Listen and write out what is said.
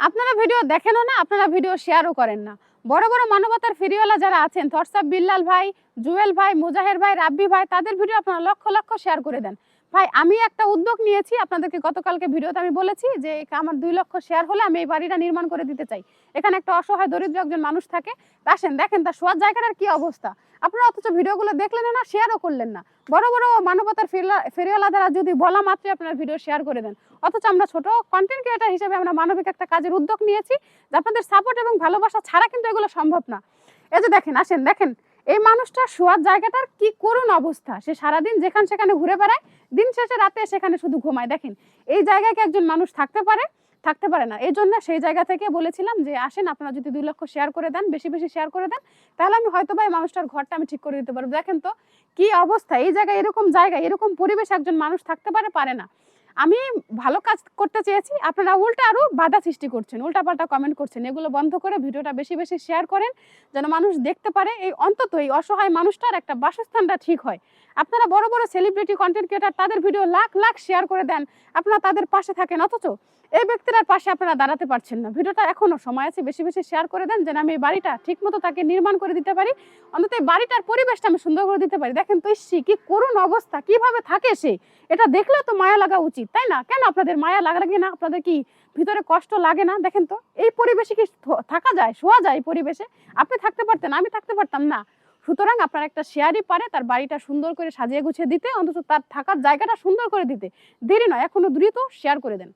আপনারা ভিডিও দেখেনও না, আপনারা ভিডিও শেয়ারও করেন না। বড় বড় মানবতার ফেরিওয়ালা যারা আছেন, থটসঅ্যাপ বিল্লাল ভাই, জুয়েল ভাই, মুজাহের ভাই, রাব্বি ভাই, তাদের ভিডিও আপনারা লক্ষ লক্ষ শেয়ার করে দেন। ভাই আমি একটা উদ্যোগ নিয়েছি, আপনাদেরকে গতকালকে ভিডিওতে আমি বলেছি যে আমার 2 লক্ষ শেয়ার হলে আমি এই বাড়িটা নির্মাণ করে দিতে চাই। এখানে একটা অসহায় দরিদ্র একজন মানুষ থাকে। আসেন দেখেন তার শোয়ার জায়গাটার কি অবস্থা। আপনারা অথচ ভিডিওগুলো দেখলেন না, শেয়ারও করলেন না। বড় বড় মানবতার ফেরিওয়ালা দ্বারা যদি বলা মাত্রই আপনারা ভিডিও শেয়ার করে দেন, অথচ আমরা ছোট কন্টেন্ট ক্রিয়েটার হিসেবে আমরা মানবিক একটা কাজের উদ্যোগ নিয়েছি, যে আপনাদের সাপোর্ট এবং ভালোবাসা ছাড়া কিন্তু এগুলো সম্ভব না। এই যে দেখেন, আসেন দেখেন এই মানুষটার শোয়ার জায়গাটার কি করুণ অবস্থা। সে সারাদিন যেখানে সেখানে ঘুরে বেড়ায়, দিন শেষে রাতে সেখানে শুধু ঘুমায়। দেখেন এই জায়গায় কি একজন মানুষ থাকতে পারে? থাকতে পারে না। এই জন্য সেই জায়গা থেকে বলেছিলাম যে আসেন আপনারা যদি 2 লক্ষ শেয়ার করে দেন, বেশি বেশি শেয়ার করে দেন, তাহলে আমি হয়তো বা এই মানুষটার ঘরটা আমি ঠিক করে দিতে পারবো। দেখেন তো কি অবস্থা, এই জায়গায় এরকম জায়গায় এরকম পরিবেশ একজন মানুষ থাকতে পারে? পারে না। আমি ভালো কাজ করতে চেয়েছি, আপনারা উল্টা আরো বাধা সৃষ্টি করছেন, উল্টাপাল্টা কমেন্ট করছেন। এগুলো বন্ধ করে ভিডিওটা বেশি বেশি শেয়ার করেন, যেন মানুষ দেখতে পারে এই অন্তত এই অসহায় মানুষটার একটা বাসস্থানটা ঠিক হয়। আপনারা বড় বড় সেলিব্রিটি কন্টেন্ট ক্রিয়েটার, তাদের ভিডিও লাখ লাখ শেয়ার করে দেন, আপনারা তাদের পাশে থাকেন, অথচ এই ব্যক্তিটার পাশে আপনারা দাঁড়াতে পারছেন না। ভিডিওটা এখনো সময় আছে, বেশি বেশি শেয়ার করে দেন, যেন আমি এই বাড়িটা ঠিক মতো তাকে নির্মাণ করে দিতে পারি, অন্তত এই বাড়িটার পরিবেশটা আমি সুন্দর করে দিতে পারি। দেখেন তো ইসি কি করুণ অবস্থা, কিভাবে থাকে সে। এটা দেখলে তো মায়া লাগা উচিত, তাই না? কেন আপনাদের মায়া লাগে না? আপনাদের কি ভিতরে কষ্ট লাগে না? দেখেন তো এই পরিবেশে কি থাকা যায়, শোয়া যায় এই পরিবেশে? আপনি থাকতে পারতেন, আমি থাকতে পারতাম না। সুতরাং আপনার একটা শেয়ারই পারে তার বাড়িটা সুন্দর করে সাজিয়ে গুছিয়ে দিতে, অন্তত তার থাকার জায়গাটা সুন্দর করে দিতে। দেরি নয়, এখনো দ্রুত শেয়ার করে দেন।